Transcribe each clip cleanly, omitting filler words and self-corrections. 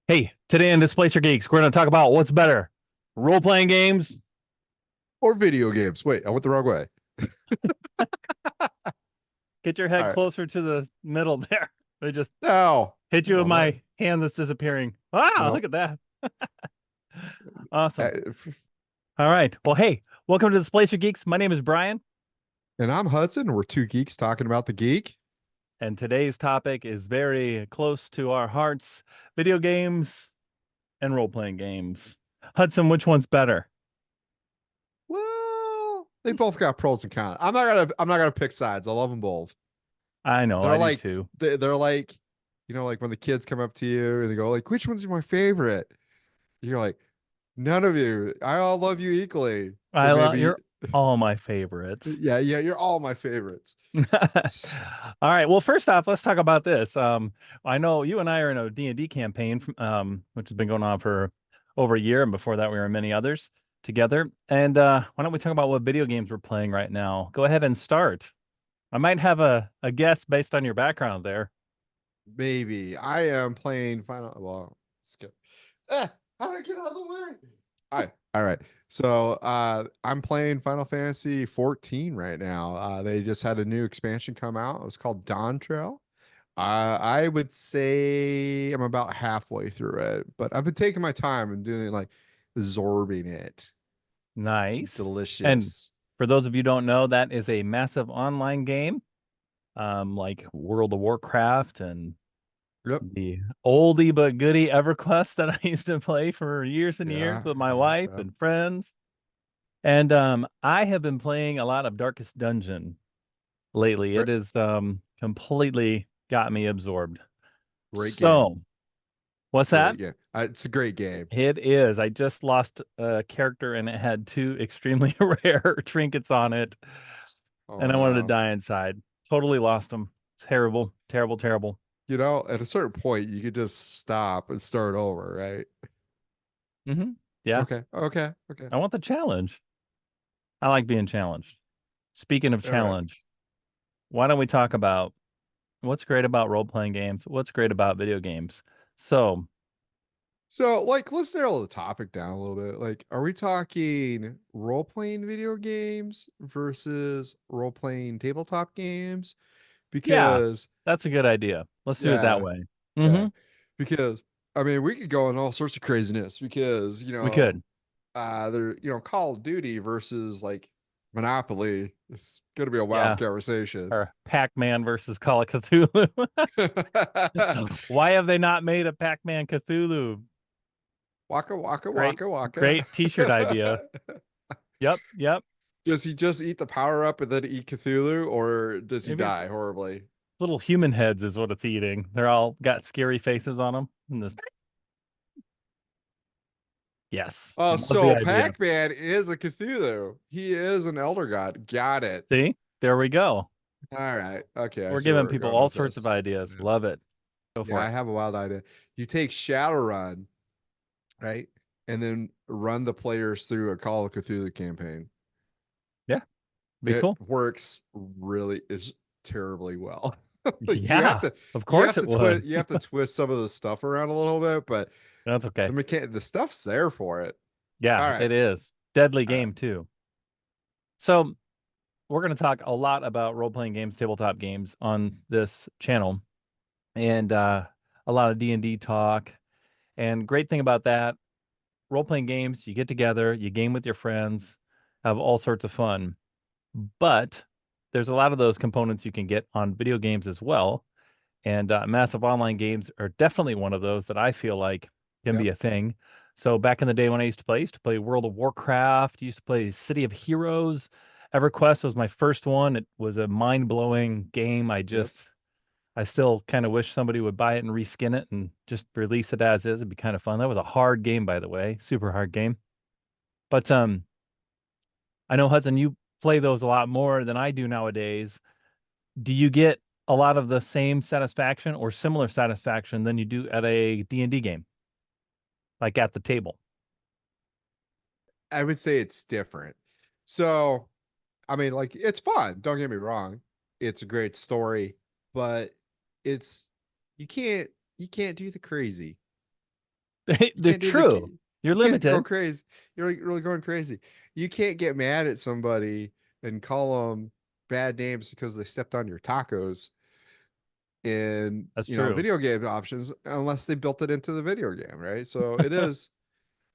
Hey, today in Displacer Geeks, we're going to talk about what's better, role-playing games. Or video games. Wait, I went the wrong way. Get your All head right. closer to the middle there. I just No, hit you with no, that my hand that's disappearing. Wow, look no. at that. Uh, Awesome. All right. Well, hey, welcome to Displacer Geeks. My name is Brian, And I'm Hudson. We're two geeks talking about the geek. and today's topic is very close to our hearts, video games and role-playing games. Hudson, which one's better? Well, they both got pros and cons. I'm not gonna pick sides. I love them both. I know, They're I do like too. they're like, like when the kids come up to you and they go like, "Which one's my favorite?" You're like, "None of you. I all love you equally." I But love maybe, you're all my favorites. yeah, you're all my favorites. All right. Well, first off, let's talk about this. I know you and I are in a D&D campaign, which has been going on for over a year, and before that, we were in many others together. And why don't we talk about what video games we're playing right now? Go ahead and start. I might have a guess based on your background there. Maybe I am playing Final. Well, skip. How did I get out of the way? All right. So I'm playing Final Fantasy 14 right now. They just had a new expansion come out. It was called Dawn Trail. I would say I'm about halfway through it, but I've been taking my time and doing like absorbing it. Nice. And Delicious. for those of you who don't know, that is a massive online game, like World of Warcraft and Yep. the oldie but goodie EverQuest that I used to play for years and years Yeah. with my wife Yep. and friends. And I have been playing a lot of Darkest Dungeon lately. It Great, has completely got me absorbed. great game. So, what's that? Great game. It's a great game. It is. I just lost a character and it had two extremely rare trinkets on it, Oh and I wanted to no. die inside. Totally lost them. Terrible, terrible, terrible. At a certain point, you could just stop and start over, right? Yeah, Okay. I want the challenge. I like being challenged. Speaking of All right. challenge, why don't we talk about what's great about role-playing games? What's great about video games? So, So, let's narrow the topic down a little bit. Like, are we talking role-playing video games versus role-playing tabletop games? yeah, Because, that's a good idea. Let's do it that yeah, way. okay. Hmm. Because, I mean, we could go in all sorts of craziness because, We could. Call of Duty versus like Monopoly. It's gonna be a wild Yeah. conversation. Or Pac-Man versus Call of Cthulhu. Why have they not made a Pac-Man Cthulhu? Waka waka Great, waka waka. great t-shirt idea. Yep, yep. Does he just eat the power up and then eat Cthulhu, or does he Maybe it's die horribly? little human heads is what it's eating. They're all got scary faces on them. And this, yes, Oh, love the so idea. Pac-Man is a Cthulhu. He is an elder god. Got it. See, there we go. All right. Okay, I We're see where giving we're people going all with sorts of this. ideas. Yeah. Love it. Go Yeah, for I it. have a wild idea. You take Shadowrun, right? And then run the players through a Call of Cthulhu campaign. Yeah, be It cool. works really is terribly well. Like Yeah, of course it would. you have to twist some of the stuff around a little bit, but That's okay. the stuff's there for it. Yeah, All right. it is. Deadly All right. game too. So we're going to talk a lot about role-playing games, tabletop games on this channel, and a lot of D&D talk. And great thing about that, role-playing games, you get together, you game with your friends, have all sorts of fun. But there's a lot of those components you can get on video games as well. And massive online games are definitely one of those that I feel like can be Yep. a thing. So back in the day when I used to play World of Warcraft, used to play City of Heroes. EverQuest was my first one. It was a mind-blowing game. Yep. I still kind of wish somebody would buy it and reskin it and just release it as is. It'd be kind of fun. That was a hard game, by the way, super hard game. But I know Hudson, you play those a lot more than I do nowadays. Do you get a lot of the same satisfaction or similar satisfaction than you do at a D&D game, like at the table? I would say it's different. So, I mean, like it's fun, don't get me wrong. It's a great story, but it's you can't do the crazy. You They're can't do the true. You're you can't go limited. crazy. You're like really going crazy. You can't get mad at somebody and call them bad names because they stepped on your tacos in, That's you know, true. video game options unless they built it into the video game, right? So it is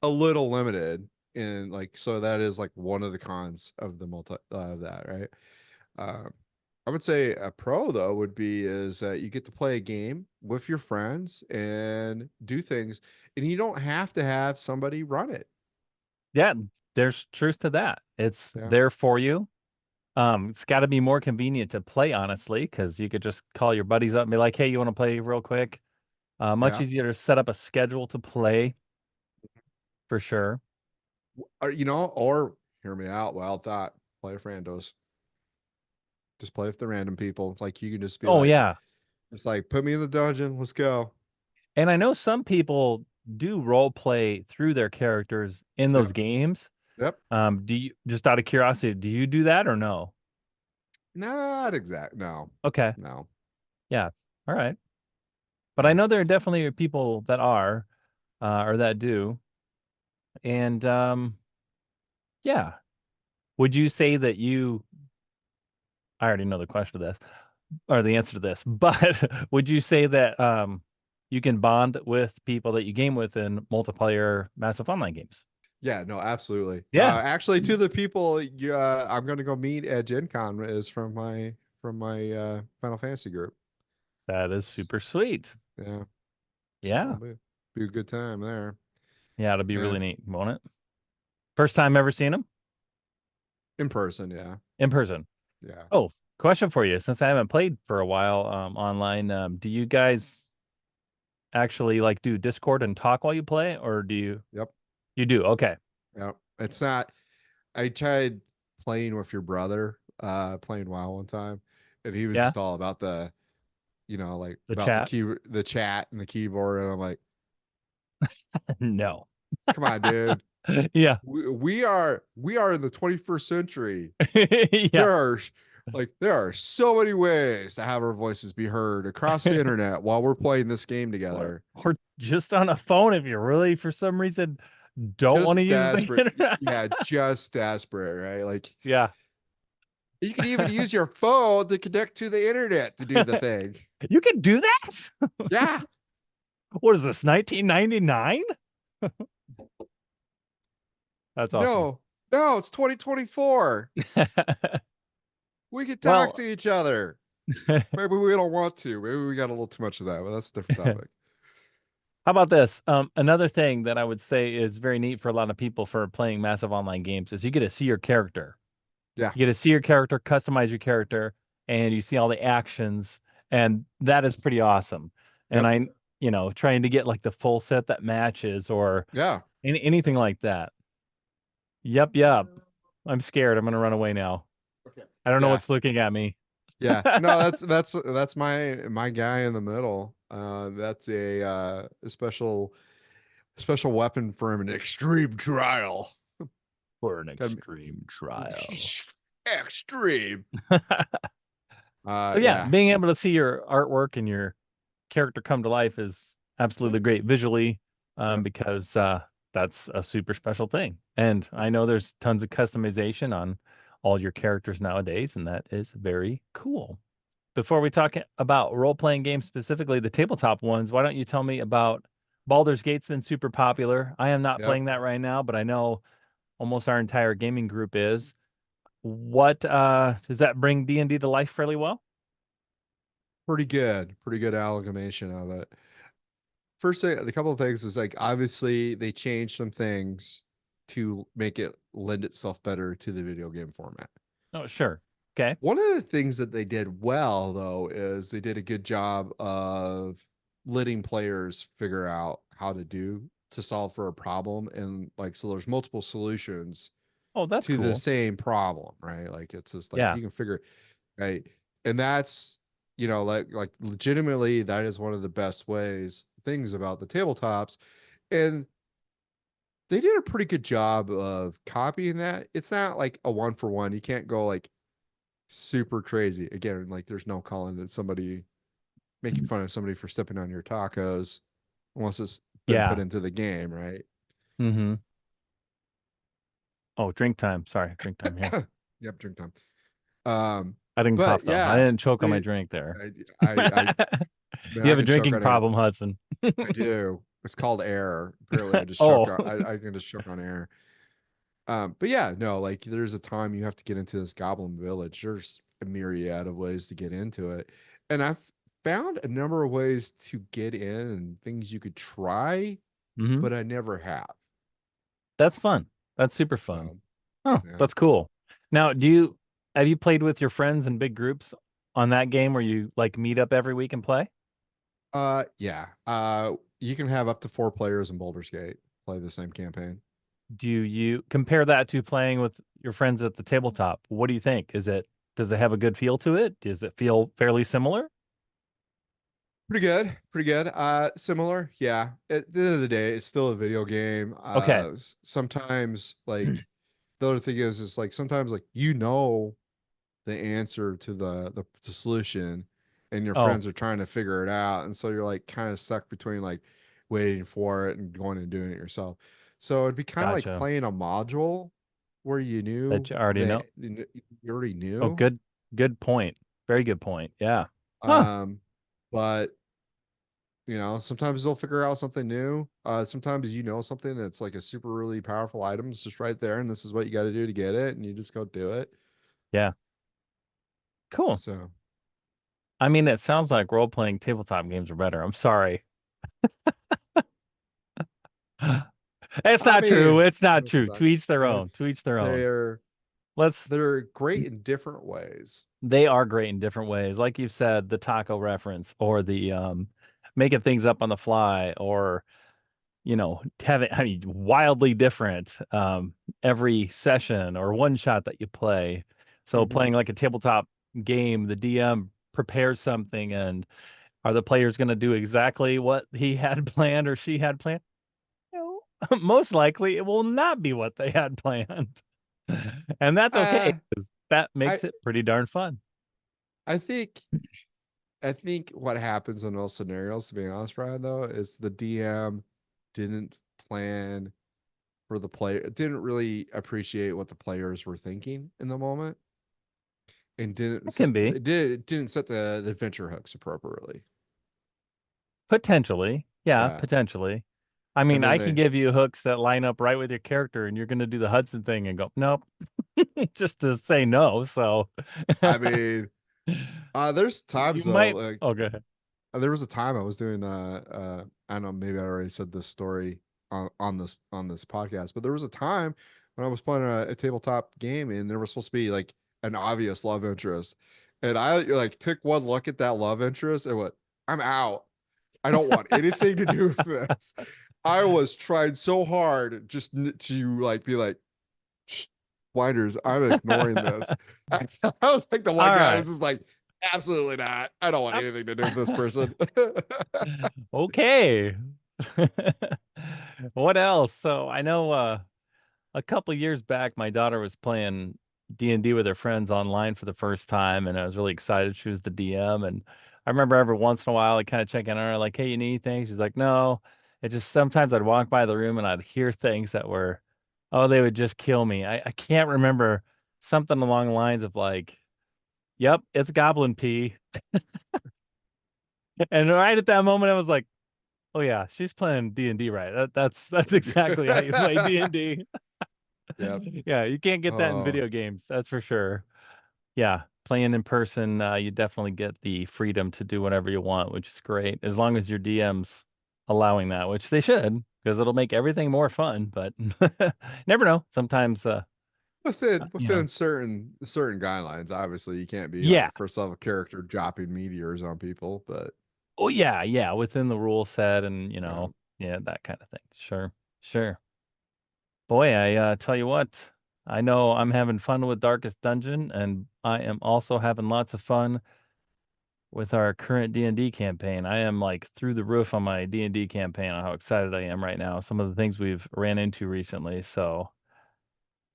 a little limited in like, so that is like one of the cons of the multi of that, right? Um, I would say a pro though would be is that you get to play a game with your friends and do things, and you don't have to have somebody run it. Yeah, there's truth to that. It's Yeah, there for you. It's got to be more convenient to play, honestly, because you could just call your buddies up and be like, "Hey, you want to play real quick?" Much yeah. easier to set up a schedule to play for sure. Or you know, or hear me out. Wild thought. Play with randos. Just play with the random people. Like you can just be Oh like, yeah, it's like put me in the dungeon. Let's go. and I know some people do role play through their characters in those Yep. games. Yep. Do you, just out of curiosity, do you do that or no? Not exact. No. Okay, No. yeah, all right. But I No. know there are definitely people that are or that do, and yeah. Would you say that you? I already know the question to this or the answer to this, but would you say that you can bond with people that you game with in multiplayer massive online games? Yeah, no, absolutely. Yeah, Actually, to the people I'm going to go meet at Gen Con is from my Final Fantasy group. that is super sweet. Yeah, so it'll Yeah, be a good time there. yeah, it'll be Yeah, really neat, won't it? First time ever seen them in person. Yeah, in person. yeah, Oh, question for you. Since I haven't played for a while online, do you guys actually like do Discord and talk while you play, or do you yep, you do? Okay, yep. It's not. I tried playing with your brother, playing WoW one time, and he was yeah, just all about like the about chat. the chat and the keyboard, and I'm like, No. come on, dude. Yeah. We are in the 21st century. Yeah. There are there are so many ways to have our voices be heard across the internet while we're playing this game together. Or just on a phone if you really for some reason don't want to Just use the desperate. internet. Yeah, just desperate, right? Like Yeah. you can even use your phone to connect to the internet to do the thing. You can do that? Yeah. What is this, 1999? That's awesome. No. No, it's 2024. We can talk Well, to each other. Maybe we don't want to. Maybe we got a little too much of that, but that's a different how topic. about this? Another thing that I would say is very neat for a lot of people for playing massive online games is you get to see your character. Yeah. You get to see your character, customize your character, and you see all the actions, and that is pretty awesome. And Yep. trying to get like the full set that matches or Yeah. anything like that. Yep, yep. I'm scared. I'm gonna run away now. Okay. I don't know Yeah. what's looking at me. Yeah. No, that's my guy in the middle. That's a special weapon for him in extreme trial. For an Got extreme trial. extreme. So yeah, Yeah. being able to see your artwork and your character come to life is absolutely great visually, Yep. because that's a super special thing. And I know there's tons of customization on all your characters nowadays, and that is very cool. Before we talk about role-playing games, specifically the tabletop ones, why don't you tell me about Baldur's Gate's been super popular. I am not Yep. playing that right now, but I know almost our entire gaming group is. What does that bring D&D to life fairly well? Pretty good. Pretty good amalgamation of it. First thing, the couple of things is like obviously they changed some things to make it lend itself better to the video game format. Oh, sure. Okay. One of the things that they did well though is they did a good job of letting players figure out how to solve for a problem, and like so there's multiple solutions Oh, that's to the cool. same problem, right? Like it's just like Yeah. you can figure, right? And that's, like legitimately that is one of the best things about the tabletops. And they did a pretty good job of copying that. It's not like a one for one. You can't go like super crazy. Again, like there's no calling that somebody making fun of somebody for stepping on your tacos unless it's been put Yeah. into the game, right? Mm-hmm. Oh, drink time. Sorry, drink time here. Yep, drink time. Um, I didn't cough but though. I yeah, didn't choke on my they, drink there. I man, You I have a can choke drinking on air. problem, Hudson. I do. It's called air. Apparently, I just choke Oh, on. I can just choke on air. But yeah, no, like there's a time you have to get into this goblin village. There's a myriad of ways to get into it. And I've found a number of ways to get in and things you could try, hmm. but I never have. That's fun. That's super fun. Um, Oh, yeah. that's cool. Now, have you played with your friends in big groups on that game where you like meet up every week and play? Yeah. You can have up to 4 players in Baldur's Gate play the same campaign. Do you compare that to playing with your friends at the tabletop? What do you think? Does it have a good feel to it? Does it feel fairly similar? Pretty good, pretty good. Similar, yeah. At the end of the day, it's still a video game. Okay. Sometimes like the other thing is like sometimes like you know the answer to the solution, and your Oh, friends are trying to figure it out, and so you're like kind of stuck between like waiting for it and going and doing it yourself. So it'd be kind of like gotcha. playing a module where you That knew you already know. that you already Oh, knew. good point. Very good point. Yeah. Huh. Um, but sometimes they'll figure out something new. Sometimes something that's like a super really powerful item. It's just right there, and this is what you got to do to get it, and you just go do it. Yeah. Cool. So, I mean, it sounds like role-playing tabletop games are better. I'm sorry. It's I not true. mean, It's not it true. To sucks. each their own. To It's each their own. they're Let's they're great in different ways. They are great in different ways. Like you said, the taco reference or the making things up on the fly or having wildly different every session or one shot that you play. So Hmm. playing like a tabletop game, the DM prepares something and are the players going to do exactly what he had planned or she had planned? No. Most likely it will not be what they had planned. And that's okay, Uh, 'cause that I makes it pretty darn fun. I think I think what happens in those scenarios, to be honest, Brian, though, is the DM didn't plan for the player, didn't really appreciate what the players were thinking in the moment, and It can be. didn't set the adventure hooks appropriately. Potentially. Yeah, Yeah, potentially. I and mean, then I can they, give you hooks that line up right with your character, and you're going to do the Hudson thing and go, nope, just to say no. So I mean, there's you times though, might. like Oh, go ahead. there was a time I was doing I don't know, maybe I already said this story on this podcast, but there was a time when I was playing a tabletop game and there was supposed to be like an obvious love interest. And I like took one look at that love interest and went, I'm out. I don't want anything to do with this. I was trying so hard just to like be like, Shh, blinders, I'm ignoring this. I was like the one All guy right. who's just like, absolutely not. I don't want I'm- anything to do with this person. Okay. What else? So I know a couple years back, my daughter was playing D&D with her friends online for the first time, and I was really excited. She was the DM, and I remember every once in a while, I kind of check in on her, like, "Hey, you need anything?" She's like, "No." It just sometimes I'd walk by the room and I'd hear things that were, oh, they would just kill me. I can't remember something along the lines of like, "Yep, it's goblin pee," and right at that moment, I was like, "Oh yeah, she's playing D&D, right? That's exactly how you play D&D." Yep. Yeah, you can't get that in Oh, video games, that's for sure. Yeah, playing in person, you definitely get the freedom to do whatever you want, which is great, as long as your DM's allowing that, which they should, because it'll make everything more fun. But never know. Sometimes, within certain guidelines, obviously you can't be like yeah. a first level character dropping meteors on people, but Oh yeah, yeah, within the rule set and um, yeah, that kind of thing. Sure, sure. Boy, I tell you what, I know I'm having fun with Darkest Dungeon, and I am also having lots of fun with our current D&D campaign. I am like through the roof on my D&D campaign on how excited I am right now. Some of the things we've ran into recently. So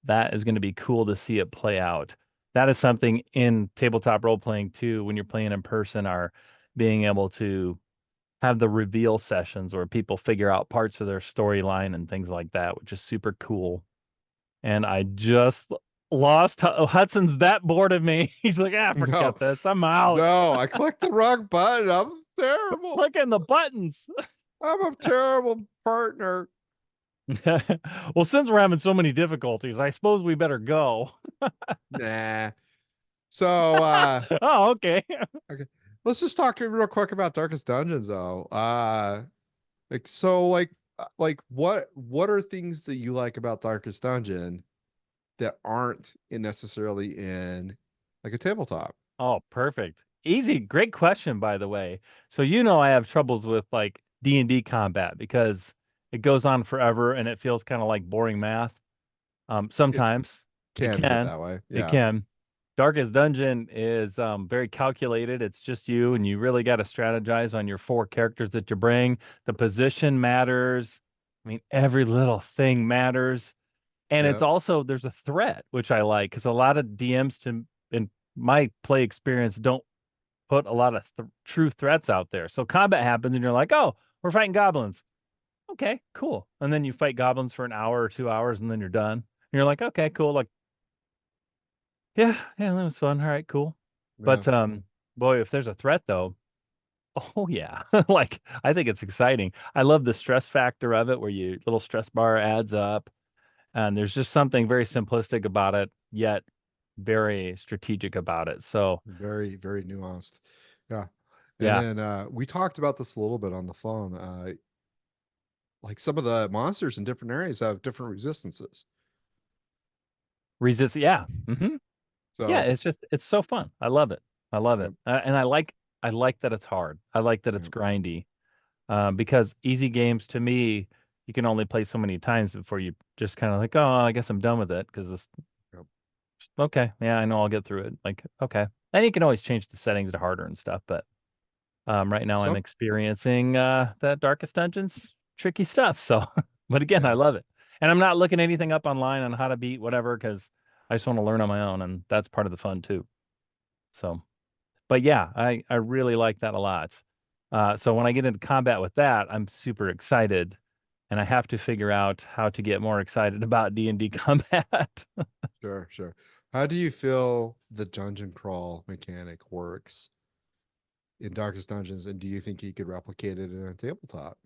that is going to be cool to see it play out. That is something in tabletop role playing too, when you're playing in person, are being able to have the reveal sessions where people figure out parts of their storyline and things like that, which is super cool. And I just lost Hudson's that bored of me. He's like, ah, No, forget this. I'm out. no, I clicked the wrong button. I'm terrible. Look in the buttons. I'm a terrible partner. Well, since we're having so many difficulties, I suppose we better go. Nah. So Oh, okay. okay. Let's just talk real quick about Darkest Dungeons though. Like what are things that you like about Darkest Dungeon that aren't necessarily in like a tabletop? Oh, perfect. Easy. Great question, by the way. So I have troubles with like D&D combat because it goes on forever and it feels kind of like boring math. It Sometimes it can get can. that way. It Yeah. can. Darkest Dungeon is very calculated. It's just you, and you really got to strategize on your four characters that you bring. The position matters. I mean, every little thing matters. And it's Yep. also there's a threat, which I like, because a lot of DMs in my play experience don't put a lot of true threats out there. So combat happens, and you're like, oh, we're fighting goblins. Okay, cool. And then you fight goblins for an hour or 2 hours, and then you're done. And you're like, okay, cool. Like, yeah, yeah, that was fun. All right, cool. Yeah. But boy, if there's a threat though, oh yeah, like I think it's exciting. I love the stress factor of it, where you little stress bar adds up, and there's just something very simplistic about it, yet very strategic about it. So Very, very nuanced. Yeah. And yeah, then we talked about this a little bit on the phone. Like some of the monsters in different areas have different resistances. resist. Yeah, yeah. So, It's so fun. I love it. I love yeah, it, and I like that it's hard. I like that yeah, it's grindy. Because easy games to me, you can only play so many times before you just kind of like, oh, I guess I'm done with it because it's yeah. okay. Yeah, I know I'll get through it. Like, okay. And you can always change the settings to harder and stuff. But right now I'm Some, experiencing that Darkest Dungeons tricky stuff. So, but again, I yeah. love it. And I'm not looking anything up online on how to beat whatever because I just want to learn on my own, and that's part of the fun too. So, but yeah, I really like that a lot. So when I get into combat with that, I'm super excited, and I have to figure out how to get more excited about D&D combat. Sure, sure. How do you feel the dungeon crawl mechanic works in Darkest Dungeons, and do you think you could replicate it in a tabletop?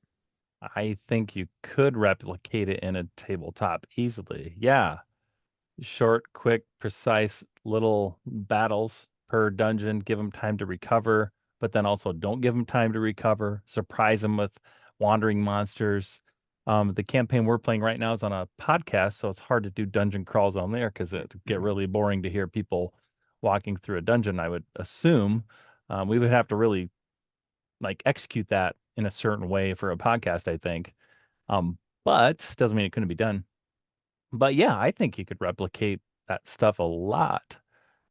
I think you could replicate it in a tabletop easily. Yeah, short, quick, precise little battles per dungeon. Give them time to recover, but then also don't give them time to recover. Surprise them with wandering monsters. The campaign we're playing right now is on a podcast, so it's hard to do dungeon crawls on there because it'd get really boring to hear people walking through a dungeon, I would assume. We would have to really like execute that in a certain way for a podcast, I think. But doesn't mean it couldn't be done. But yeah, I think you could replicate that stuff a lot.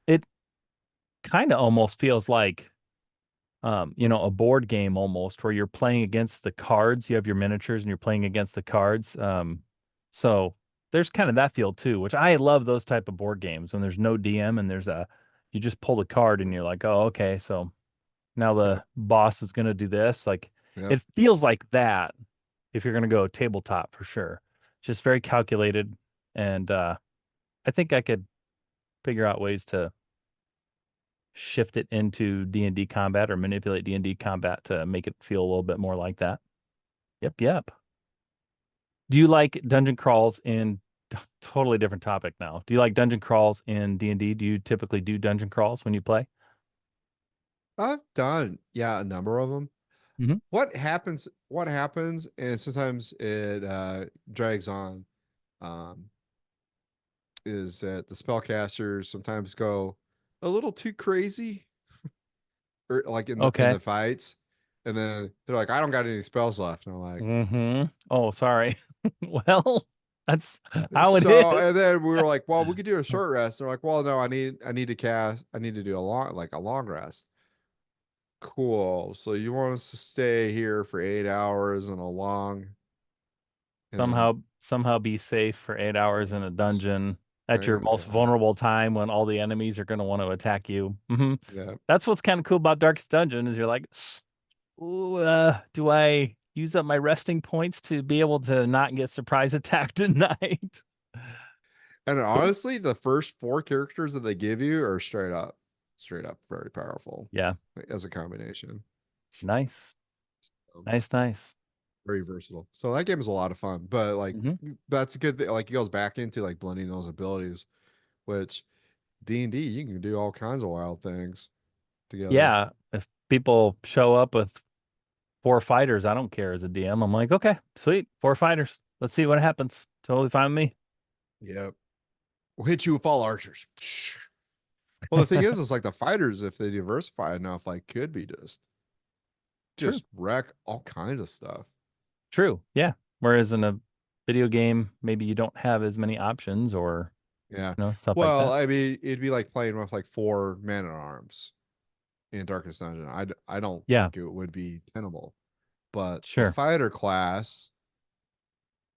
It kind of almost feels like a board game almost where you're playing against the cards. You have your miniatures and you're playing against the cards. So there's kind of that feel too, which I love those type of board games when there's no DM and you just pull the card and you're like, oh, okay, so now Yep, the boss is gonna do this. Like yep. it feels like that if you're gonna go tabletop for sure. Just very calculated, and I think I could figure out ways to shift it into D&D combat or manipulate D&D combat to make it feel a little bit more like that. Yep, yep. Do you like dungeon crawls in totally different topic now? Do you like dungeon crawls in D&D? Do you typically do dungeon crawls when you play? I've done, yeah, a number of them. Hmm. What happens, and sometimes it drags on, um, is that the spellcasters sometimes go a little too crazy or like in Okay. the fights, and then they're like, I don't got any spells left. And I'm like, Oh, sorry. Well, that's how it so, is. and then we were like, well, we could do a short rest. They're like, well, no, I need to cast, I need to do a long rest. Cool. So you want us to stay here for 8 hours and a long, and then Somehow be safe for 8 hours in a dungeon at your most yeah, vulnerable time when all the enemies are going to want to attack you. yeah, That's what's kind of cool about Darkest Dungeon is you're like, Ooh, do I use up my resting points to be able to not get surprise attacked at night? And honestly, the first four characters that they give you are straight up very powerful Yeah, as a combination. nice, So, nice. very versatile. So that game is a lot of fun. But like Hmm. that's a good thing. Like it goes back into like blending those abilities, which D&D, you can do all kinds of wild things together. Yeah, if people show up with four fighters, I don't care as a DM. I'm like, okay, sweet, four fighters. Let's see what happens. Totally fine with Yep. We'll hit you with all archers. Well, the thing is like the fighters, if they diversify enough, like could be True, just wreck all kinds of stuff. true. Yeah. Whereas in a video game, maybe you don't have as many options or, Yeah. stuff like Well, that. I mean, it'd be like playing with like four men at arms in Darkest Dungeon. I don't Yeah, think it would be tenable, but the sure. fighter class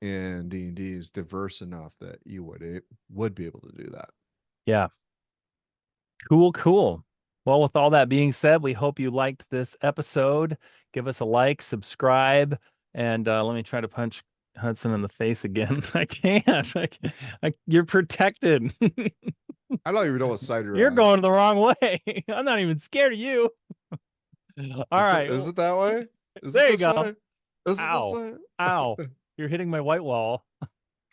in D&D is diverse enough that you would be able to do that. Yeah. Cool, cool. Well, with all that being said, we hope you liked this episode. Give us a like, subscribe, and let me try to punch Hudson in the face again. I can't. You're protected. I don't even know what side you're You're on. going the wrong way. I'm not even scared of you. All Is it right. is it that way? Is it There you this go. way? Is it this Ow. way? Ow. You're hitting my white wall.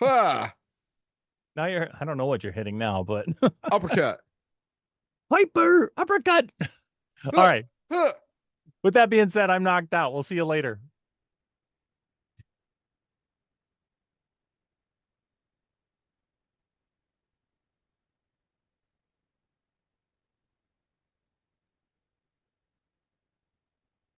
Ha! Now I don't know what you're hitting now, but Uppercut. Piper, uppercut. All Huh! right. Huh! With that being said, I'm knocked out. We'll see you later.